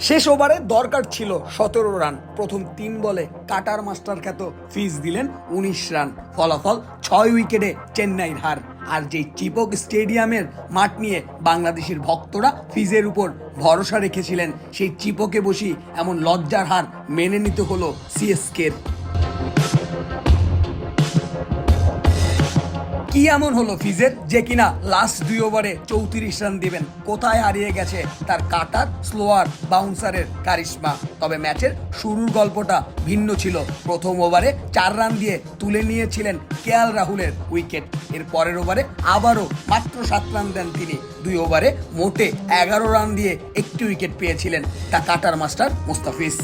শেষ ওভারে দরকার ছিল 17 রান। প্রথম 3 বলে কাটার মাস্টার খ্যাত ফিজ দিলেন 19 রান। ফলাফল 6 উইকেটে চেন্নাইয়ের হার। আর যেই চিপক স্টেডিয়ামের মাঠ নিয়ে বাংলাদেশের ভক্তরা ফিজের উপর ভরসা রেখেছিলেন, সেই চিপকে বসি এমন লজ্জার হার মেনে নিতে হলো সিএসকের। কি এমন হলো ফিজের যে কিনা লাস্ট 2 ওভারে 34 রান দিবেন? কোথায় হারিয়ে গেছে তার কাটার, স্লোয়ার, বাউন্সারের কারিশমা? তবে ম্যাচের শুরুর গল্পটা ভিন্ন ছিল। প্রথম ওভারে 4 রান দিয়ে তুলে নিয়েছিলেন কেএল রাহুলের উইকেট। এর পরের ওভারে আবারও মাত্র 7 রান দেন তিনি। 2 ওভারে মোটে 11 রান দিয়ে একটি উইকেট পেয়েছিলেন তা কাটার মাস্টার মুস্তাফিজ।